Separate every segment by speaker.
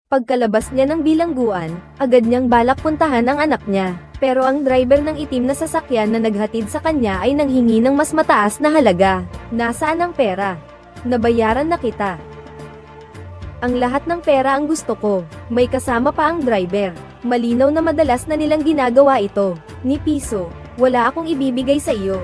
Speaker 1: Pagkalabas niya ng bilangguan, agad niyang balak puntahan ang anak niya. Pero ang driver ng itim na sasakyan na naghatid sa kanya ay nanghingi ng mas mataas na halaga. Nasaan ang pera? Nabayaran na kita. Ang lahat ng pera ang gusto ko. May kasama pa ang driver. Malinaw na madalas na nilang ginagawa ito. Ni piso, wala akong ibibigay sa iyo.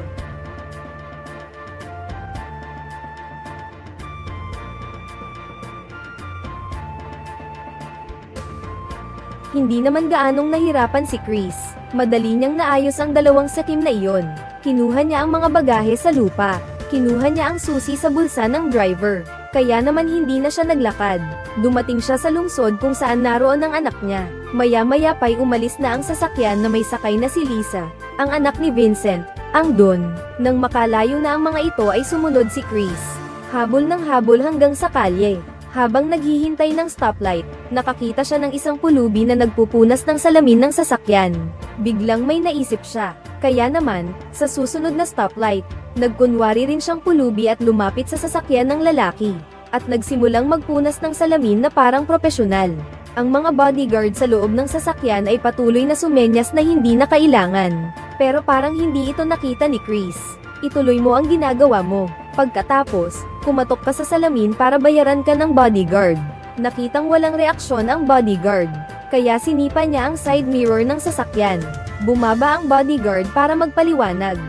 Speaker 1: Hindi naman gaanong nahirapan si Chris. Madali niyang naayos ang dalawang sakim na iyon. Kinuha niya ang mga bagahe sa lupa. Kinuha niya ang susi sa bulsa ng driver. Kaya naman hindi na siya naglakad. Dumating siya sa lungsod kung saan naroon ang anak niya. Maya-maya pa'y umalis na ang sasakyan na may sakay na si Lisa, ang anak ni Vincent, ang Don. Nang makalayo na ang mga ito ay sumunod si Chris. Habol ng habol hanggang sa kalye. Habang naghihintay ng stoplight, nakakita siya ng isang pulubi na nagpupunas ng salamin ng sasakyan. Biglang may naisip siya. Kaya naman, sa susunod na stoplight, nagkunwari rin siyang pulubi at lumapit sa sasakyan ng lalaki. At nagsimulang magpunas ng salamin na parang propesyonal. Ang mga bodyguard sa loob ng sasakyan ay patuloy na sumenyas na hindi na kailangan. Pero parang hindi ito nakita ni Chris. Ituloy mo ang ginagawa mo. Pagkatapos, kumatok ka sa salamin para bayaran ka ng bodyguard. Nakitang walang reaksyon ang bodyguard. Kaya sinipa niya ang side mirror ng sasakyan. Bumaba ang bodyguard para magpaliwanag.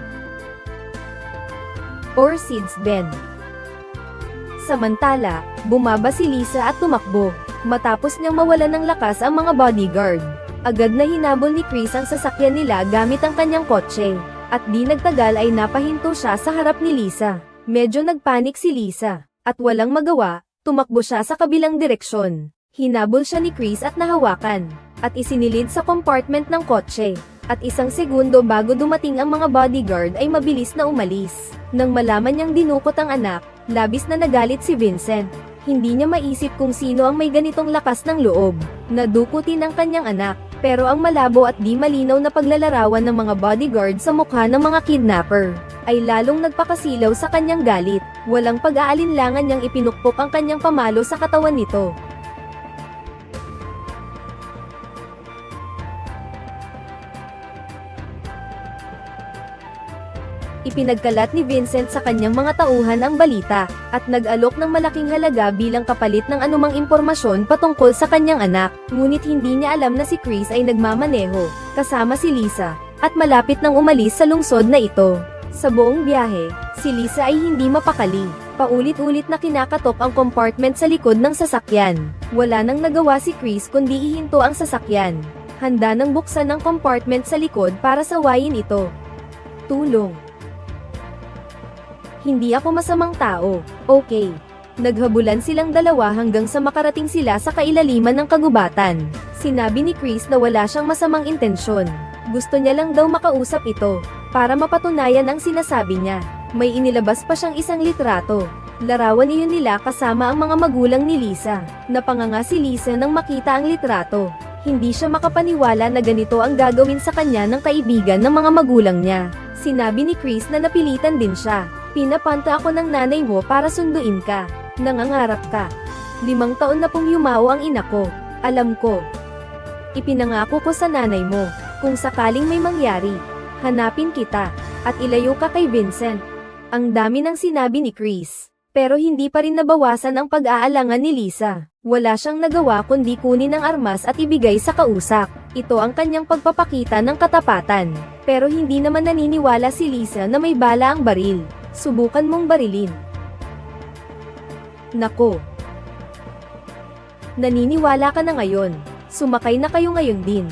Speaker 1: Or seeds Ben. Samantala, bumaba si Lisa at tumakbo. Matapos niyang mawalan ng lakas ang mga bodyguard, agad na hinabol ni Chris ang sasakyan nila gamit ang kanyang kotse. At di nagtagal ay napahinto siya sa harap ni Lisa. Medyo nagpanik si Lisa. At walang magawa, tumakbo siya sa kabilang direksyon. Hinabol siya ni Chris at nahawakan. At isinilid sa compartment ng kotse. At isang segundo bago dumating ang mga bodyguard ay mabilis na umalis. Nang malaman niyang dinukot ang anak, labis na nagalit si Vincent. Hindi niya maisip kung sino ang may ganitong lakas ng loob. Nadukutin ang kanyang anak. Pero ang malabo at di malinaw na paglalarawan ng mga bodyguard sa mukha ng mga kidnapper ay lalong nagpakasilaw sa kanyang galit. Walang pag-aalinlangan niyang ipinukpok ang kanyang pamalo sa katawan nito. Ipinagkalat ni Vincent sa kanyang mga tauhan ang balita, at nag-alok ng malaking halaga bilang kapalit ng anumang impormasyon patungkol sa kanyang anak. Ngunit hindi niya alam na si Chris ay nagmamaneho, kasama si Lisa, at malapit nang umalis sa lungsod na ito. Sa buong biyahe, si Lisa ay hindi mapakali. Paulit-ulit na kinakatok ang compartment sa likod ng sasakyan. Wala nang nagawa si Chris kundi ihinto ang sasakyan. Handa nang buksan ang compartment sa likod para sawayin ito. Tulong. Hindi ako masamang tao, okay. Naghabulan silang dalawa hanggang sa makarating sila sa kailaliman ng kagubatan. Sinabi ni Chris na wala siyang masamang intensyon. Gusto niya lang daw makausap ito, para mapatunayan ang sinasabi niya. May inilabas pa siyang isang litrato. Larawan iyon nila kasama ang mga magulang ni Lisa. Napanganga si Lisa nang makita ang litrato. Hindi siya makapaniwala na ganito ang gagawin sa kanya ng kaibigan ng mga magulang niya. Sinabi ni Chris na napilitan din siya. Pinapanta ako ng nanay mo para sunduin ka. Nangangarap ka. 5 taon na pong yumao ang ina ko. Alam ko. Ipinangako ko sa nanay mo, kung sakaling may mangyari, hanapin kita, at ilayo ka kay Vincent. Ang dami ng sinabi ni Chris. Pero hindi pa rin nabawasan ang pag-aalangan ni Lisa. Wala siyang nagawa kundi kunin ang armas at ibigay sa kausap. Ito ang kanyang pagpapakita ng katapatan. Pero hindi naman naniniwala si Lisa na may bala ang baril. Subukan mong barilin. Nako. Naniniwala ka na ngayon. Sumakay na kayo ngayon din.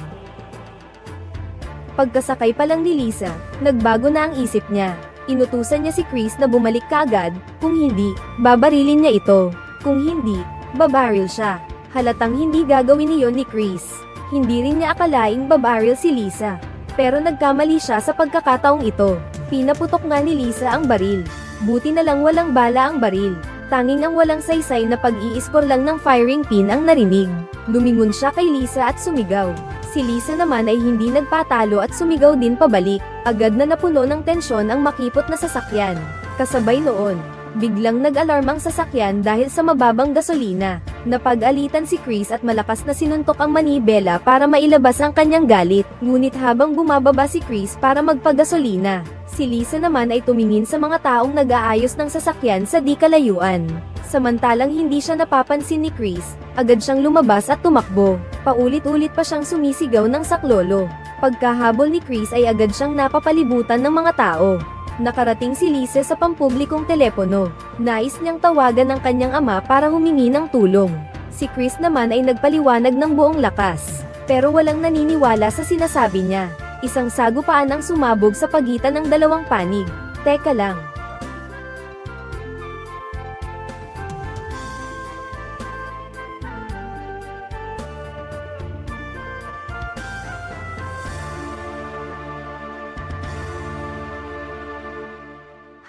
Speaker 1: Pagkasakay pa lang ni Lisa, nagbago na ang isip niya. Inutusan niya si Chris na bumalik kaagad, kung hindi, babarilin niya ito. Kung hindi, babaril siya. Halatang hindi gagawin iyon ni Chris. Hindi rin niya akalaing babaril si Lisa. Pero nagkamali siya sa pagkakataong ito. Pinaputok nga ni Lisa ang baril. Buti na lang walang bala ang baril. Tanging ang walang saysay na pag-i-score lang ng firing pin ang narinig. Lumingon siya kay Lisa at sumigaw. Si Lisa naman ay hindi nagpatalo at sumigaw din pabalik. Agad na napuno ng tensyon ang makipot na sasakyan. Kasabay noon, Biglang nag-alarm ang sasakyan dahil sa mababang gasolina. Napag-alitan si Chris at malakas na sinuntok ang manibela para mailabas ang kanyang galit. Ngunit habang bumababa si Chris para magpagasolina, si Lisa naman ay tumingin sa mga taong nag-aayos ng sasakyan sa di kalayuan. Samantalang hindi siya napapansin ni Chris, agad siyang lumabas at tumakbo. Paulit-ulit pa siyang sumisigaw ng saklolo. Pagkahabol ni Chris ay agad siyang napapalibutan ng mga tao. Nakarating si Lisa sa pampublikong telepono. Nais niyang tawagan ang kanyang ama para humingi ng tulong. Si Chris naman ay nagpaliwanag ng buong lakas. Pero walang naniniwala sa sinasabi niya. Isang sagupaan ang sumabog sa pagitan ng dalawang panig. Teka lang.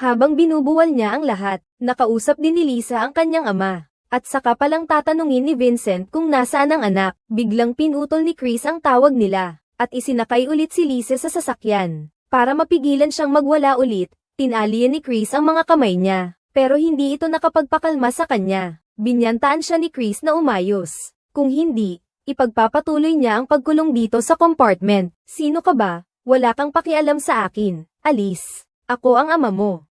Speaker 1: Habang binubuwal niya ang lahat, nakausap din ni Lisa ang kanyang ama. At saka palang tatanungin ni Vincent kung nasaan ang anak. Biglang pinutol ni Chris ang tawag nila, at isinakay ulit si Lisa sa sasakyan. Para mapigilan siyang magwala ulit, tinalian ni Chris ang mga kamay niya. Pero hindi ito nakapagpakalma sa kanya. Binyantaan siya ni Chris na umayos. Kung hindi, ipagpapatuloy niya ang pagkulong dito sa compartment. Sino ka ba? Wala kang pakialam sa akin. Alis. Ako ang ama mo.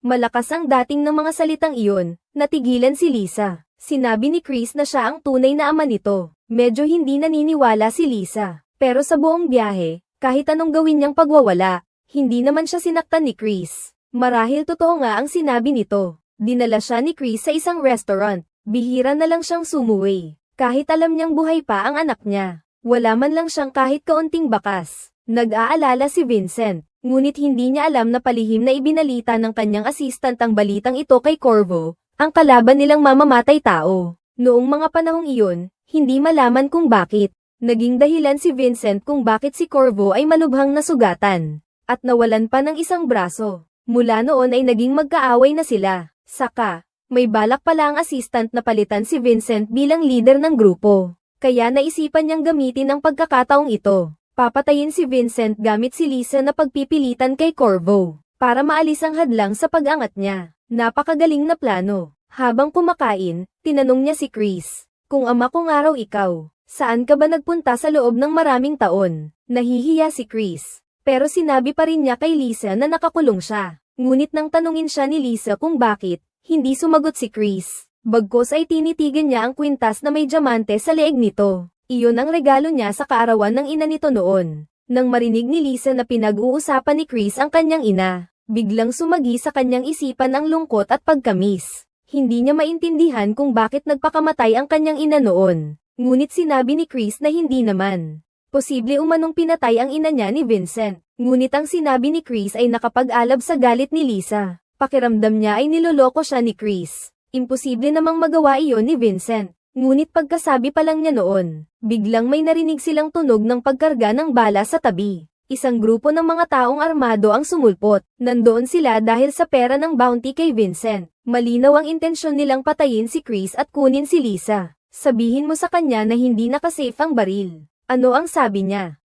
Speaker 1: Malakas ang dating ng mga salitang iyon, natigilan si Lisa. Sinabi ni Chris na siya ang tunay na ama nito. Medyo hindi naniniwala si Lisa. Pero sa buong biyahe, kahit anong gawin niyang pagwawala, hindi naman siya sinaktan ni Chris. Marahil totoo nga ang sinabi nito. Dinala siya ni Chris sa isang restaurant. Bihira na lang siyang sumuwi. Kahit alam niyang buhay pa ang anak niya. Wala man lang siyang kahit kaunting bakas. Nag-aalala si Vincent. Ngunit hindi niya alam na palihim na ibinalita ng kanyang assistant ang balitang ito kay Corvo, ang kalaban nilang mamamatay tao. Noong mga panahong iyon, hindi malaman kung bakit. Naging dahilan si Vincent kung bakit si Corvo ay malubhang nasugatan, at nawalan pa ng isang braso. Mula noon ay naging magkaaway na sila. Saka, may balak pala ang assistant na palitan si Vincent bilang leader ng grupo. Kaya naisipan niyang gamitin ang pagkakataong ito. Papatayin si Vincent gamit si Lisa na pagpipilitan kay Corvo, para maalis ang hadlang sa pag-angat niya. Napakagaling na plano. Habang kumakain, tinanong niya si Chris, kung ama kong araw ikaw, saan ka ba nagpunta sa loob ng maraming taon? Nahihiya si Chris. Pero sinabi pa rin niya kay Lisa na nakakulong siya. Ngunit nang tanungin siya ni Lisa kung bakit, hindi sumagot si Chris. Bagkus ay tinitigan niya ang kwintas na may diamante sa leeg nito. Iyon ang regalo niya sa kaarawan ng ina nito noon. Nang marinig ni Lisa na pinag-uusapan ni Chris ang kanyang ina, biglang sumagi sa kanyang isipan ang lungkot at pagkamis. Hindi niya maintindihan kung bakit nagpakamatay ang kanyang ina noon. Ngunit sinabi ni Chris na hindi naman. Posible umanong pinatay ang ina niya ni Vincent. Ngunit ang sinabi ni Chris ay nakapag-alab sa galit ni Lisa. Pakiramdam niya ay niloloko siya ni Chris. Imposible namang magawa iyon ni Vincent. Ngunit pagkasabi pa lang niya noon, biglang may narinig silang tunog ng pagkarga ng bala sa tabi. Isang grupo ng mga taong armado ang sumulpot. Nandoon sila dahil sa pera ng bounty kay Vincent. Malinaw ang intensyon nilang patayin si Chris at kunin si Lisa. Sabihin mo sa kanya na hindi nakasafe ang baril. Ano ang sabi niya?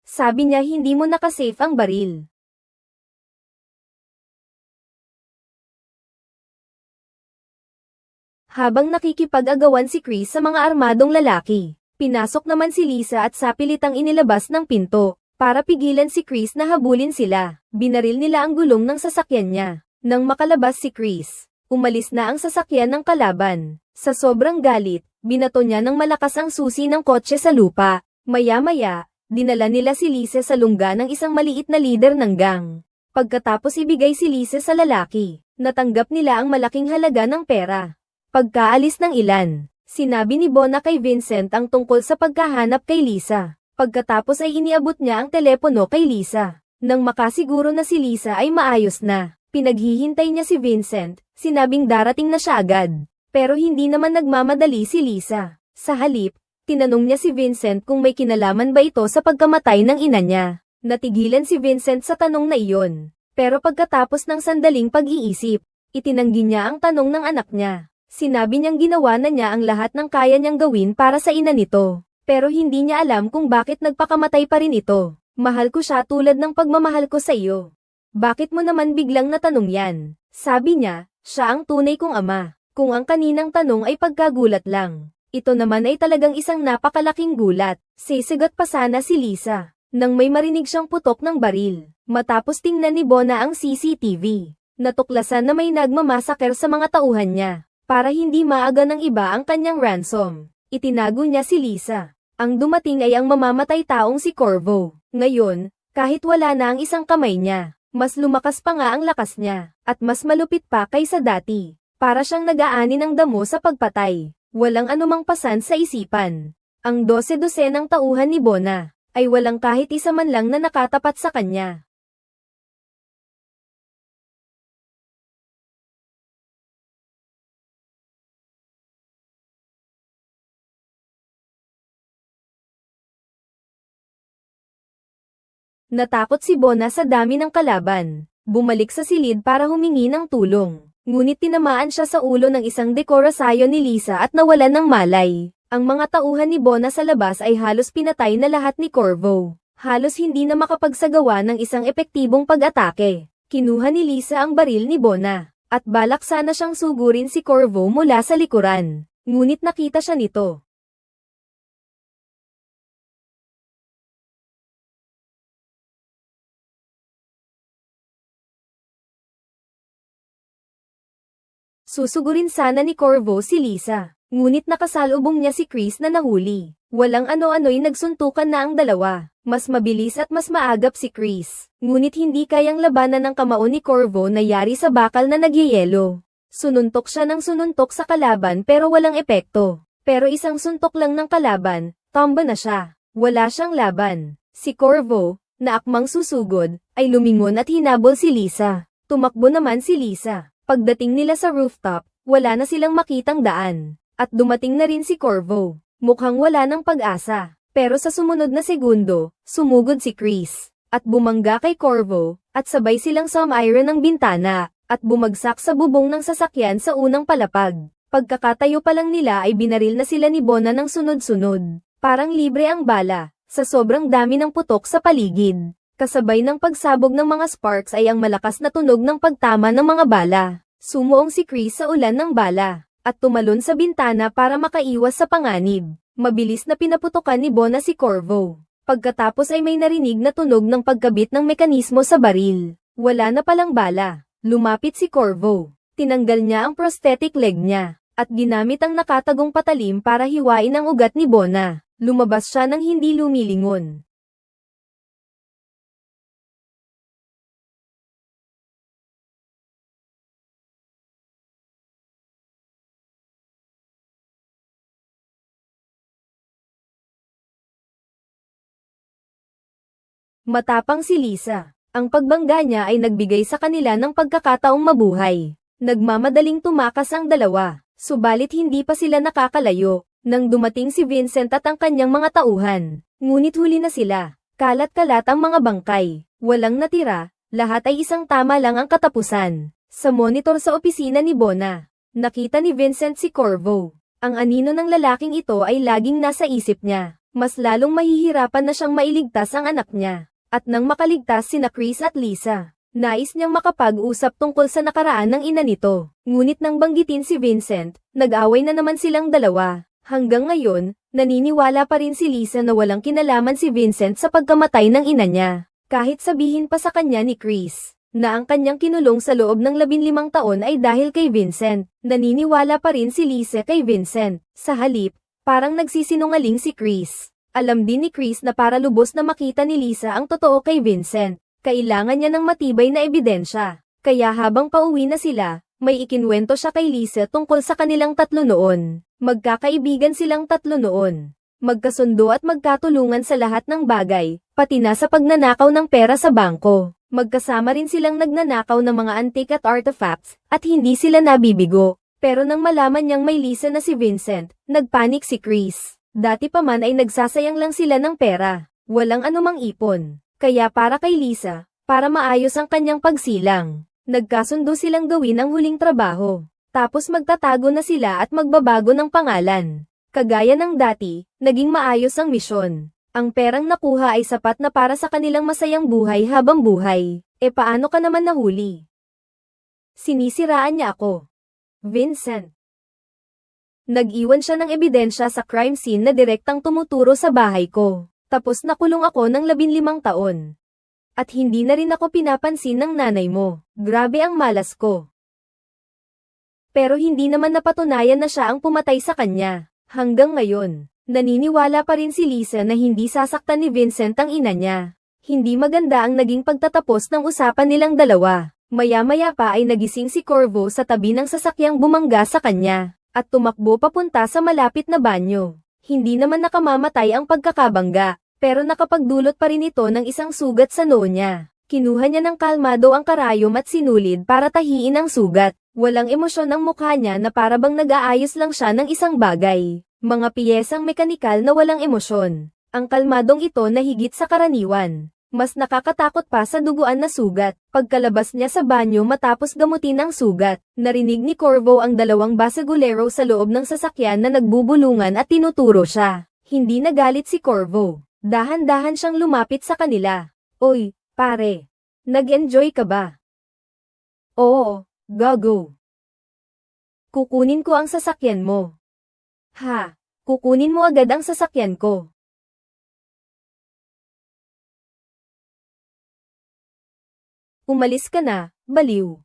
Speaker 1: Sabi niya hindi mo nakasafe ang baril. Habang nakikipag-agawan si Chris sa mga armadong lalaki, pinasok naman si Lisa at sapilitang inilabas ng pinto, para pigilan si Chris na habulin sila. Binaril nila ang gulong ng sasakyan niya. Nang makalabas si Chris, umalis na ang sasakyan ng kalaban. Sa sobrang galit, binato niya ng malakas ang susi ng kotse sa lupa. Maya-maya, dinala nila si Lisa sa lungga ng isang maliit na leader ng gang. Pagkatapos ibigay si Lisa sa lalaki, natanggap nila ang malaking halaga ng pera. Pagkaalis ng ilan, sinabi ni Bona kay Vincent ang tungkol sa pagkahanap kay Lisa. Pagkatapos ay iniabot niya ang telepono kay Lisa. Nang makasiguro na si Lisa ay maayos na, pinaghihintay niya si Vincent, sinabing darating na siya agad. Pero hindi naman nagmamadali si Lisa. Sa halip, tinanong niya si Vincent kung may kinalaman ba ito sa pagkamatay ng ina niya. Natigilan si Vincent sa tanong na iyon. Pero pagkatapos ng sandaling pag-iisip, itinanggi niya ang tanong ng anak niya. Sinabi niyang ginawa na niya ang lahat ng kaya niyang gawin para sa ina nito. Pero hindi niya alam kung bakit nagpakamatay pa rin ito. Mahal ko siya tulad ng pagmamahal ko sa iyo. Bakit mo naman biglang natanong yan? Sabi niya, siya ang tunay kong ama. Kung ang kaninang tanong ay pagkagulat lang, ito naman ay talagang isang napakalaking gulat. Sisigat pa sana si Lisa nang may marinig siyang putok ng baril. Matapos tingnan ni Bona ang CCTV, natuklasan na may nagmamasaker sa mga tauhan niya. Para hindi maaga ng iba ang kanyang ransom, itinago niya si Lisa. Ang dumating ay ang mamamatay taong si Corvo. Ngayon, kahit wala na ang isang kamay niya, mas lumakas pa nga ang lakas niya, at mas malupit pa kaysa dati. Para siyang nag-aani ng damo sa pagpatay. Walang anumang pasan sa isipan. Ang 12 ng tauhan ni Bona ay walang kahit isa man lang na nakatapat sa kanya. Natakot si Bona sa dami ng kalaban. Bumalik sa silid para humingi ng tulong. Ngunit tinamaan siya sa ulo ng isang dekorasayo ni Lisa at nawalan ng malay. Ang mga tauhan ni Bona sa labas ay halos pinatay na lahat ni Corvo. Halos hindi na makapagsagawa ng isang epektibong pag-atake. Kinuha ni Lisa ang baril ni Bona, at balak sana siyang sugurin si Corvo mula sa likuran. Ngunit nakita siya nito. Susugurin sana ni Corvo si Lisa, ngunit nakasalubong niya si Chris na nahuli. Walang ano-ano'y nagsuntukan na ang dalawa. Mas mabilis at mas maagap si Chris, ngunit hindi kayang labanan ng kamao ni Corvo na yari sa bakal na nagyayelo. Sununtok siya ng sununtok sa kalaban pero walang epekto. Pero isang suntok lang ng kalaban, tomba na siya. Wala siyang laban. Si Corvo, na akmang susugod, ay lumingon at hinabol si Lisa. Tumakbo naman si Lisa. Pagdating nila sa rooftop, wala na silang makitang daan. At dumating na rin si Corvo. Mukhang wala ng pag-asa. Pero sa sumunod na segundo, sumugod si Chris. At bumangga kay Corvo, at sabay silang sumairon ng bintana, at bumagsak sa bubong ng sasakyan sa unang palapag. Pagkakatayo pa lang nila ay binaril na sila ni Bona ng sunod-sunod. Parang libre ang bala, sa sobrang dami ng putok sa paligid. Kasabay ng pagsabog ng mga sparks ay ang malakas na tunog ng pagtama ng mga bala. Sumuong si Chris sa ulan ng bala, at tumalon sa bintana para makaiwas sa panganib. Mabilis na pinaputokan ni Bona si Corvo. Pagkatapos ay may narinig na tunog ng pagkabit ng mekanismo sa baril. Wala na palang bala. Lumapit si Corvo. Tinanggal niya ang prosthetic leg niya, at ginamit ang nakatagong patalim para hiwain ang ugat ni Bona. Lumabas siya nang hindi lumilingon. Matapang si Lisa. Ang pagbangga niya ay nagbigay sa kanila ng pagkakataong mabuhay. Nagmamadaling tumakas ang dalawa, subalit hindi pa sila nakakalayo, nang dumating si Vincent at ang kanyang mga tauhan. Ngunit huli na sila, kalat-kalat ang mga bangkay, walang natira, lahat ay isang tama lang ang katapusan. Sa monitor sa opisina ni Bona, nakita ni Vincent si Corvo. Ang anino ng lalaking ito ay laging nasa isip niya, mas lalong mahihirapan na siyang mailigtas ang anak niya. At nang makaligtas sina Chris at Lisa, nais niyang makapag-usap tungkol sa nakaraan ng ina nito. Ngunit nang banggitin si Vincent, nag-away na naman silang dalawa. Hanggang ngayon, naniniwala pa rin si Lisa na walang kinalaman si Vincent sa pagkamatay ng ina niya. Kahit sabihin pa sa kanya ni Chris, na ang kanyang kinulong sa loob ng 15 taon ay dahil kay Vincent, naniniwala pa rin si Lisa kay Vincent. Sa halip, parang nagsisinungaling si Chris. Alam din ni Chris na para lubos na makita ni Lisa ang totoo kay Vincent, kailangan niya ng matibay na ebidensya. Kaya habang pauwi na sila, may ikinwento siya kay Lisa tungkol sa kanilang tatlo noon. Magkakaibigan silang tatlo noon. Magkasundo at magkatulungan sa lahat ng bagay, pati na sa pagnanakaw ng pera sa bangko. Magkasama rin silang nagnanakaw ng mga antique at artifacts, at hindi sila nabibigo. Pero nang malaman niyang may Lisa na si Vincent, nagpanik si Chris. Dati pa man ay nagsasayang lang sila ng pera. Walang anumang ipon. Kaya para kay Lisa, para maayos ang kanyang pagsilang, nagkasundo silang gawin ang huling trabaho. Tapos magtatago na sila at magbabago ng pangalan. Kagaya ng dati, naging maayos ang misyon. Ang perang nakuha ay sapat na para sa kanilang masayang buhay habang buhay. E paano ka naman nahuli? Sinisiraan niya ako. Vincent. Nag-iwan siya ng ebidensya sa crime scene na direktang tumuturo sa bahay ko. Tapos nakulong ako ng 15 taon. At hindi na rin ako pinapansin ng nanay mo. Grabe ang malas ko. Pero hindi naman napatunayan na siya ang pumatay sa kanya. Hanggang ngayon, naniniwala pa rin si Lisa na hindi sasaktan ni Vincent ang ina niya. Hindi maganda ang naging pagtatapos ng usapan nilang dalawa. Maya-maya pa ay nagising si Corvo sa tabi ng sasakyang bumangga sa kanya, at tumakbo papunta sa malapit na banyo. Hindi naman nakamamatay ang pagkakabangga, pero nakapagdulot pa rin ito ng isang sugat sa noo niya. Kinuha niya ng kalmado ang karayom at sinulid para tahiin ang sugat. Walang emosyon ang mukha niya na para bang nag-aayos lang siya ng isang bagay. Mga piyesang mekanikal na walang emosyon. Ang kalmadong ito na higit sa karaniwan. Mas nakakatakot pa sa duguan na sugat. Pagkalabas niya sa banyo matapos gamutin ang sugat, narinig ni Corvo ang dalawang basagulero sa loob ng sasakyan na nagbubulungan at tinuturo siya. Hindi nagalit si Corvo. Dahan-dahan siyang lumapit sa kanila. Oy, pare. Nag-enjoy ka ba? Oo, gago. Kukunin ko ang sasakyan mo. Ha? Kukunin mo agad ang sasakyan ko. Umalis ka na, baliw.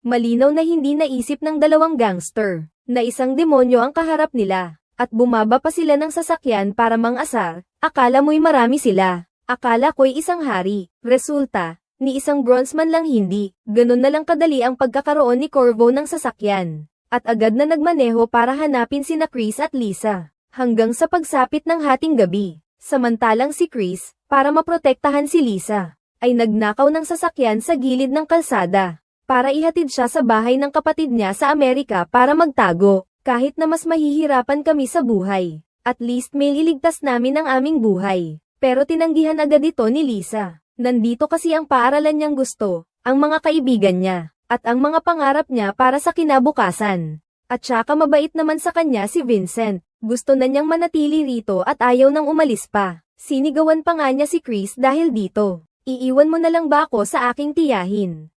Speaker 1: Malinaw na hindi naisip ng dalawang gangster, na isang demonyo ang kaharap nila, at bumaba pa sila ng sasakyan para mang-asar. Akala mo'y marami sila, akala ko'y isang hari. Resulta, ni isang bronzeman lang hindi. Ganun na lang kadali ang pagkakaroon ni Corvo ng sasakyan, at agad na nagmaneho para hanapin sina Chris at Lisa, hanggang sa pagsapit ng hating gabi. Samantalang si Chris, para maprotektahan si Lisa, ay nagnakaw ng sasakyan sa gilid ng kalsada, para ihatid siya sa bahay ng kapatid niya sa Amerika para magtago. Kahit na mas mahihirapan kami sa buhay, at least may iligtas namin ang aming buhay. Pero tinanggihan agad ito ni Lisa. Nandito kasi ang paaralan niyang gusto, ang mga kaibigan niya, at ang mga pangarap niya para sa kinabukasan. At saka mabait naman sa kanya si Vincent. Gusto na niyang manatili rito at ayaw nang umalis pa. Sinigawan pa nga niya si Chris dahil dito. Iiwan mo na lang ba ako sa aking tiyahin?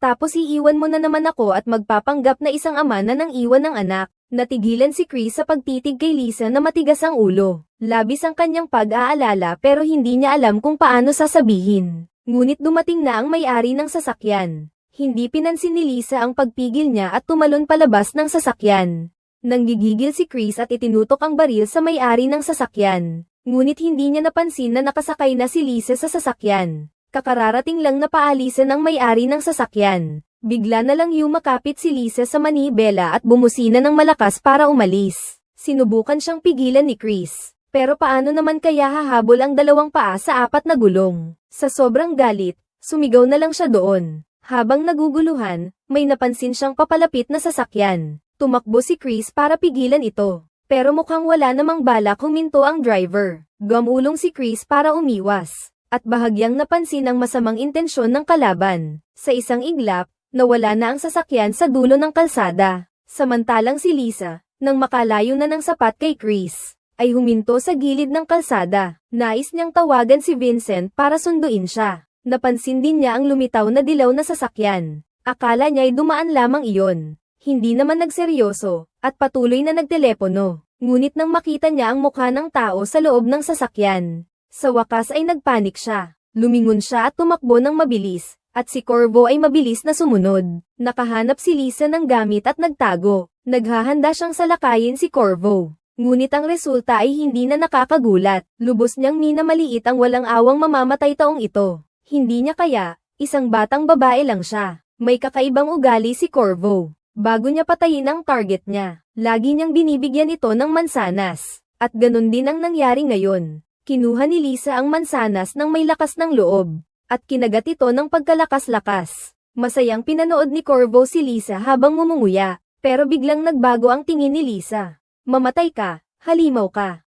Speaker 1: Tapos iiwan mo na naman ako at magpapanggap na isang ama na nang iwan ng anak. Natigilan si Chris sa pagtitig kay Lisa na matigas ang ulo. Labis ang kanyang pag-aalala pero hindi niya alam kung paano sasabihin. Ngunit dumating na ang may-ari ng sasakyan. Hindi pinansin ni Lisa ang pagpigil niya at tumalon palabas ng sasakyan. Nanggigigil si Chris at itinutok ang baril sa may-ari ng sasakyan. Ngunit hindi niya napansin na nakasakay na si Lisa sa sasakyan. Kakararating lang na paalisan ng may-ari ng sasakyan. Bigla na lang yumakapit si Lisa sa manibela at bumusina ng malakas para umalis. Sinubukan siyang pigilan ni Chris. Pero paano naman kaya hahabol ang dalawang paa sa apat na gulong? Sa sobrang galit, sumigaw na lang siya doon. Habang naguguluhan, may napansin siyang papalapit na sasakyan. Tumakbo si Chris para pigilan ito. Pero mukhang wala namang balak huminto ang driver. Gumulong si Chris para umiwas. At bahagyang napansin ang masamang intensyon ng kalaban. Sa isang iglap, nawala na ang sasakyan sa dulo ng kalsada. Samantalang si Lisa, nang makalayo na ng sapat kay Chris, ay huminto sa gilid ng kalsada. Nais niyang tawagan si Vincent para sunduin siya. Napansin din niya ang lumitaw na dilaw na sasakyan. Akala niya'y dumaan lamang iyon. Hindi naman nagseryoso, at patuloy na nagtelepono. Ngunit nang makita niya ang mukha ng tao sa loob ng sasakyan, sa wakas ay nagpanik siya. Lumingon siya at tumakbo ng mabilis, at si Corvo ay mabilis na sumunod. Nakahanap si Lisa ng gamit at nagtago. Naghahanda siyang salakayin si Corvo. Ngunit ang resulta ay hindi na nakakagulat. Lubos niyang minamaliit ang walang awang mamamatay taong ito. Hindi niya kaya, isang batang babae lang siya. May kakaibang ugali si Corvo. Bago niya patayin ang target niya, lagi niyang binibigyan ito ng mansanas. At ganun din ang nangyari ngayon. Kinuha ni Lisa ang mansanas ng may lakas ng loob, at kinagat ito ng pagkalakas-lakas. Masayang pinanood ni Corvo si Lisa habang ngumunguya, pero biglang nagbago ang tingin ni Lisa. Mamatay ka, halimaw ka.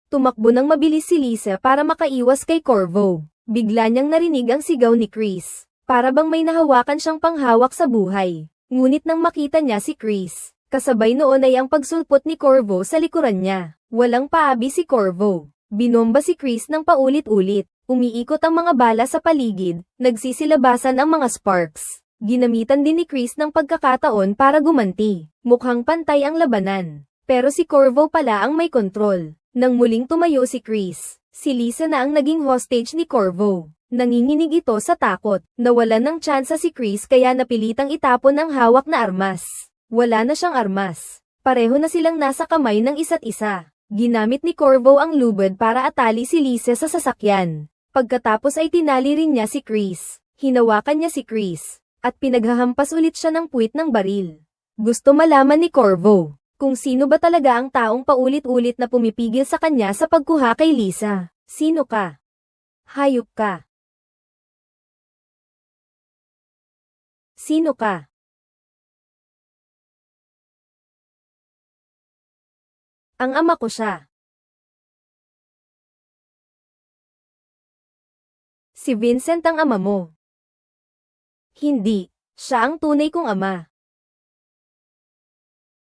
Speaker 1: Tumakbo ng mabilis si Lisa para makaiwas kay Corvo. Bigla niyang narinig ang sigaw ni Chris. Para bang may nahawakan siyang panghawak sa buhay. Ngunit nang makita niya si Chris, kasabay noon ay ang pagsulpot ni Corvo sa likuran niya. Walang paabi si Corvo. Binomba si Chris ng paulit-ulit. Umiikot ang mga bala sa paligid, nagsisilabasan ang mga sparks. Ginamitan din ni Chris ng pagkakataon para gumanti. Mukhang pantay ang labanan. Pero si Corvo pala ang may kontrol. Nang muling tumayo si Chris, si Lisa na ang naging hostage ni Corvo. Nanginginig ito sa takot. Nawalan ng tsansa si Chris kaya napilitang itapon ang hawak na armas. Wala na siyang armas. Pareho na silang nasa kamay ng isa't isa. Ginamit ni Corvo ang lubid para atali si Lisa sa sasakyan. Pagkatapos ay tinali rin niya si Chris. Hinawakan niya si Chris. At pinaghahampas ulit siya ng puwit ng baril. Gusto malaman ni Corvo kung sino ba talaga ang taong paulit-ulit na pumipigil sa kanya sa pagkuha kay Lisa. Sino ka? Hayop ka. Sino ka? Ang ama ko siya. Si Vincent ang ama mo. Hindi, siya ang tunay kong ama.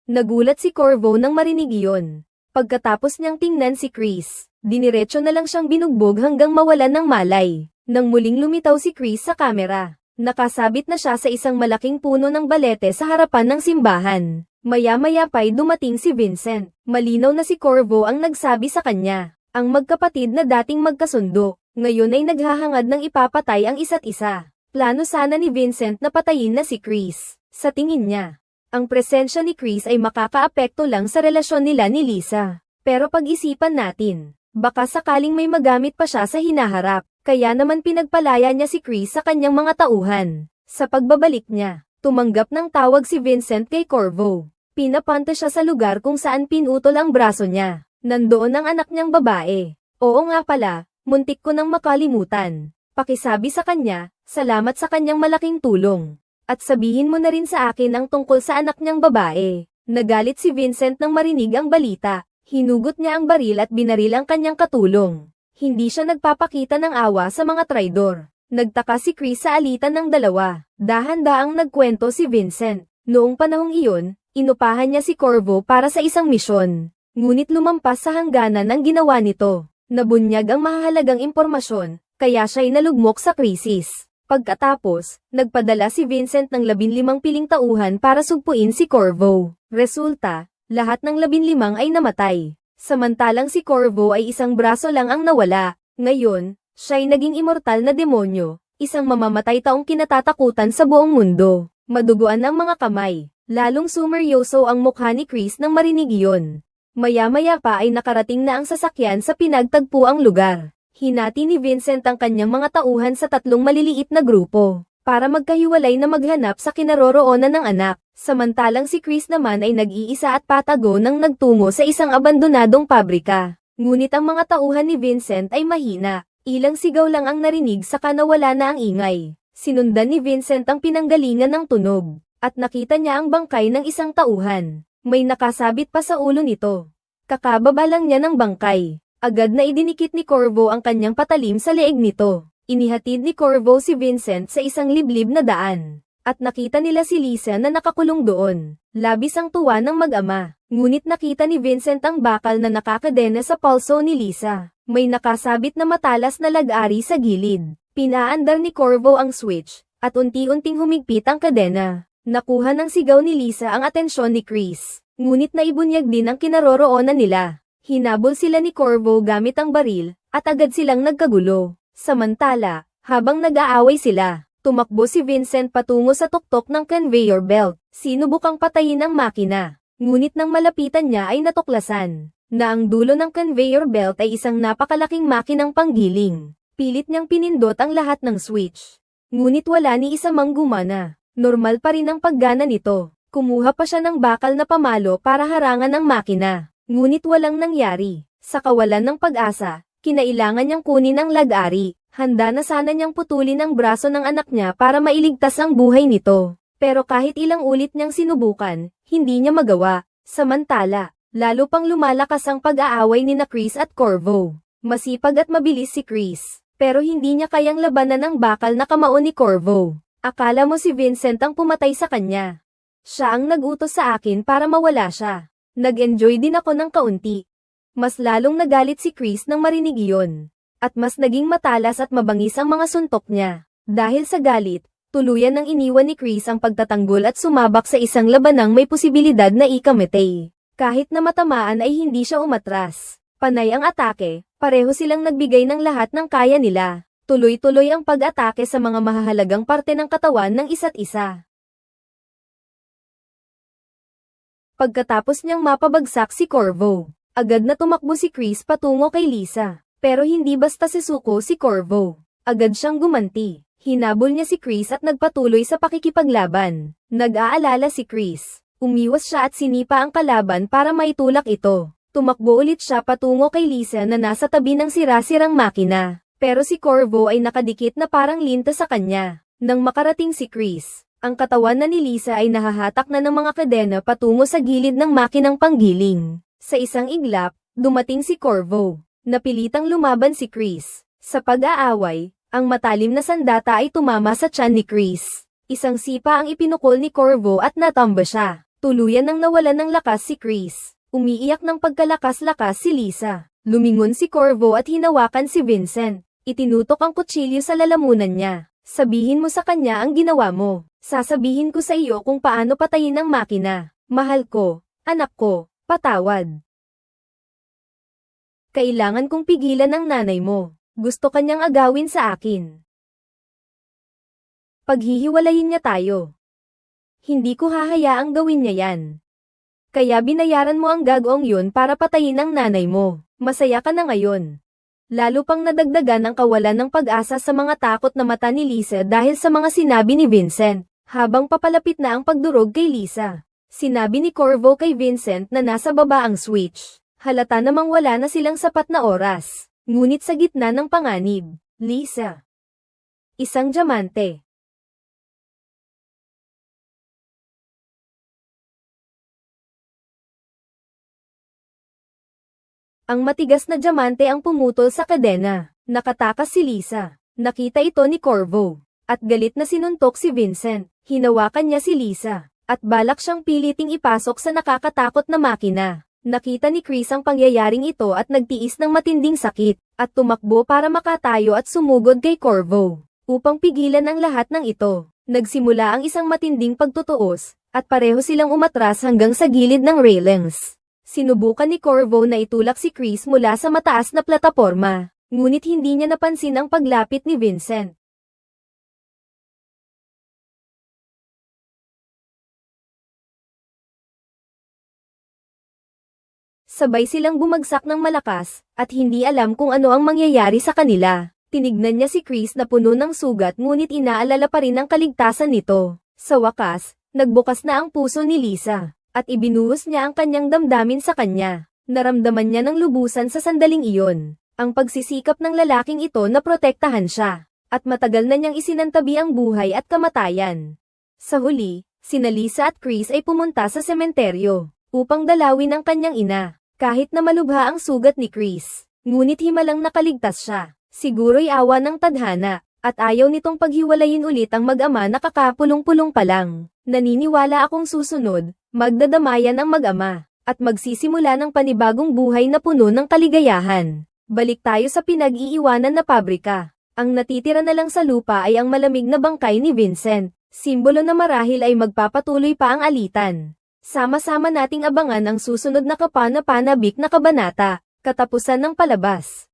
Speaker 1: Nagulat si Corvo nang marinig iyon. Pagkatapos niyang tingnan si Chris, diniretso na lang siyang binugbog hanggang mawalan ng malay. Nang muling lumitaw si Chris sa kamera, nakasabit na siya sa isang malaking puno ng balete sa harapan ng simbahan. Maya-maya pa'y dumating si Vincent. Malinaw na si Corvo ang nagsabi sa kanya. Ang magkapatid na dating magkasundo, ngayon ay naghahangad ng ipapatay ang isa't isa. Plano sana ni Vincent na patayin na si Chris. Sa tingin niya, ang presensya ni Chris ay makakaapekto lang sa relasyon nila ni Lisa. Pero pag-isipan natin, baka sakaling may magamit pa siya sa hinaharap, kaya naman pinagpalaya niya si Chris sa kanyang mga tauhan. Sa pagbabalik niya, tumanggap ng tawag si Vincent kay Corvo. Pinapunta siya sa lugar kung saan pinutol ang braso niya. Nandoon ang anak niyang babae. Oo nga pala, muntik ko nang makalimutan. Pakisabi sa kanya, salamat sa kanyang malaking tulong. At sabihin mo na rin sa akin ang tungkol sa anak niyang babae. Nagalit si Vincent nang marinig ang balita. Hinugot niya ang baril at binaril ang kanyang katulong. Hindi siya nagpapakita ng awa sa mga traidor. Nagtaka si Chris sa alitan ng dalawa. Dahan-daang nagkwento si Vincent. Noong panahong iyon, inupahan niya si Corvo para sa isang misyon. Ngunit lumampas sa hangganan ang ginawa nito. Nabunyag ang mahalagang impormasyon, kaya siya'y nalugmok sa krisis. Pagkatapos, nagpadala si Vincent ng 15 piling tauhan para sugpuin si Corvo. Resulta, lahat ng 15 ay namatay. Samantalang si Corvo ay isang braso lang ang nawala. Ngayon, siya'y naging immortal na demonyo, isang mamamatay taong kinatatakutan sa buong mundo. Maduguan ang mga kamay. Lalong sumeryoso ang mukha ni Chris nang marinig iyon. Maya-maya pa ay nakarating na ang sasakyan sa pinagtagpuang lugar. Hinati ni Vincent ang kanyang mga tauhan sa 3 maliliit na grupo, para magkahiwalay na maghanap sa kinaroroonan ng anak. Samantalang si Chris naman ay nag-iisa at patago nang nagtungo sa isang abandonadong pabrika. Ngunit ang mga tauhan ni Vincent ay mahina. Ilang sigaw lang ang narinig saka nawala na ang ingay. Sinundan ni Vincent ang pinanggalingan ng tunog, at nakita niya ang bangkay ng isang tauhan. May nakasabit pa sa ulo nito. Kakababa lang niya ng bangkay. Agad na idinikit ni Corvo ang kanyang patalim sa leeg nito. Inihatid ni Corvo si Vincent sa isang liblib na daan. At nakita nila si Lisa na nakakulong doon. Labis ang tuwa ng mag-ama. Ngunit nakita ni Vincent ang bakal na nakakadena sa pulso ni Lisa. May nakasabit na matalas na lag-ari sa gilid. Pinaandar ni Corvo ang switch, at unti-unting humigpit ang kadena. Nakuha ng sigaw ni Lisa ang atensyon ni Chris. Ngunit naibunyag din ang kinaroroonan nila. Hinabol sila ni Corvo gamit ang baril, at agad silang nagkagulo. Samantala, habang nag-aaway sila, tumakbo si Vincent patungo sa tuktok ng conveyor belt. Sinubukang patayin ang makina. Ngunit nang malapitan niya ay natuklasan na ang dulo ng conveyor belt ay isang napakalaking makinang panggiling. Pilit niyang pinindot ang lahat ng switch. Ngunit wala ni isa mang gumana. Normal pa rin ang paggana nito. Kumuha pa siya ng bakal na pamalo para harangan ang makina. Ngunit walang nangyari. Sa kawalan ng pag-asa, kinailangan niyang kunin ang lag-ari. Handa na sana niyang putulin ang braso ng anak niya para mailigtas ang buhay nito. Pero kahit ilang ulit niyang sinubukan, hindi niya magawa. Samantala, lalo pang lumalakas ang pag-aaway ni Chris at Corvo. Masipag at mabilis si Chris, pero hindi niya kayang labanan ang bakal na kamao ni Corvo. Akala mo si Vincent ang pumatay sa kanya. Siya ang nag-utos sa akin para mawala siya. Nag-enjoy din ako ng kaunti. Mas lalong nagalit si Chris nang marinig iyon. at mas naging matalas at mabangis ang mga suntok niya. Dahil sa galit, tuluyan nang iniwan ni Chris ang pagtatanggol at sumabak sa isang labanang may posibilidad na ikamatay. Kahit na matamaan ay hindi siya umatras. Panay ang atake, pareho silang nagbigay ng lahat ng kaya nila. Tuloy-tuloy ang pag-atake sa mga mahahalagang parte ng katawan ng isa't isa. Pagkatapos niyang mapabagsak si Corvo, agad na tumakbo si Chris patungo kay Lisa. Pero hindi basta sisuko si Corvo. Agad siyang gumanti. Hinabol niya si Chris at nagpatuloy sa pakikipaglaban. Nag-aalala si Chris. Umiwas siya at sinipa ang kalaban para maitulak ito. Tumakbo ulit siya patungo kay Lisa na nasa tabi ng sira-sirang makina. Pero si Corvo ay nakadikit na parang linta sa kanya. Nang makarating si Chris, ang katawan na ni Lisa ay nahahatak na ng mga kadena patungo sa gilid ng makinang panggiling. Sa isang iglap, dumating si Corvo. Napilitang lumaban si Chris. Sa pag-aaway, ang matalim na sandata ay tumama sa tiyan ni Chris. Isang sipa ang ipinukol ni Corvo at natamba siya. Tuluyan nang nawalan ng lakas si Chris. Umiiyak ng pagkalakas-lakas si Lisa. Lumingon si Corvo at hinawakan si Vincent. Itinutok ang kutsilyo sa lalamunan niya. Sabihin mo sa kanya ang ginawa mo. Sasabihin ko sa iyo kung paano patayin ang makina. Mahal ko, anak ko, patawad. Kailangan kong pigilan ang nanay mo. Gusto kanyang agawin sa akin. Paghihiwalayin niya tayo. Hindi ko hahayaang gawin niya yan. Kaya binayaran mo ang gagawang yun para patayin ang nanay mo. Masaya ka na ngayon. Lalo pang nadagdagan ang kawalan ng pag-asa sa mga takot na mata ni Lisa dahil sa mga sinabi ni Vincent. Habang papalapit na ang pagdurog kay Lisa, sinabi ni Corvo kay Vincent na nasa baba ang switch. Halata namang wala na silang sapat na oras. Ngunit sa gitna ng panganib, Lisa. Isang diamante. Ang matigas na diamante ang pumutol sa kadena. Nakatakas si Lisa. Nakita ito ni Corvo. At galit na sinuntok si Vincent. Hinawakan niya si Lisa. At balak siyang piliting ipasok sa nakakatakot na makina. Nakita ni Chris ang pangyayaring ito at nagtiis ng matinding sakit. At tumakbo para makatayo at sumugod kay Corvo. Upang pigilan ang lahat ng ito. Nagsimula ang isang matinding pagtutuos. At pareho silang umatras hanggang sa gilid ng railings. Sinubukan ni Corvo na itulak si Chris mula sa mataas na plataporma, ngunit hindi niya napansin ang paglapit ni Vincent. Sabay silang bumagsak ng malakas, at hindi alam kung ano ang mangyayari sa kanila. Tinignan niya si Chris na puno ng sugat ngunit inaalala pa rin ang kaligtasan nito. Sa wakas, nagbukas na ang puso ni Lisa. At ibinuhos niya ang kanyang damdamin sa kanya. Naramdaman niya ng lubusan sa sandaling iyon. Ang pagsisikap ng lalaking ito na protektahan siya. At matagal na niyang isinantabi ang buhay at kamatayan. Sa huli, sina Lisa at Chris ay pumunta sa sementeryo. Upang dalawin ang kanyang ina. Kahit na malubha ang sugat ni Chris. Ngunit himalang nakaligtas siya. Siguro'y awa ng tadhana. At ayaw nitong paghiwalayin ulit ang mag-ama na kakapulong-pulong pa lang. Naniniwala akong susunod, magdadamayan ang mag-ama, at magsisimula ng panibagong buhay na puno ng kaligayahan. Balik tayo sa pinag-iiwanan na pabrika. Ang natitira na lang sa lupa ay ang malamig na bangkay ni Vincent, simbolo na marahil ay magpapatuloy pa ang alitan. Sama-sama nating abangan ang susunod na kapana-panabik na kabanata, katapusan ng palabas.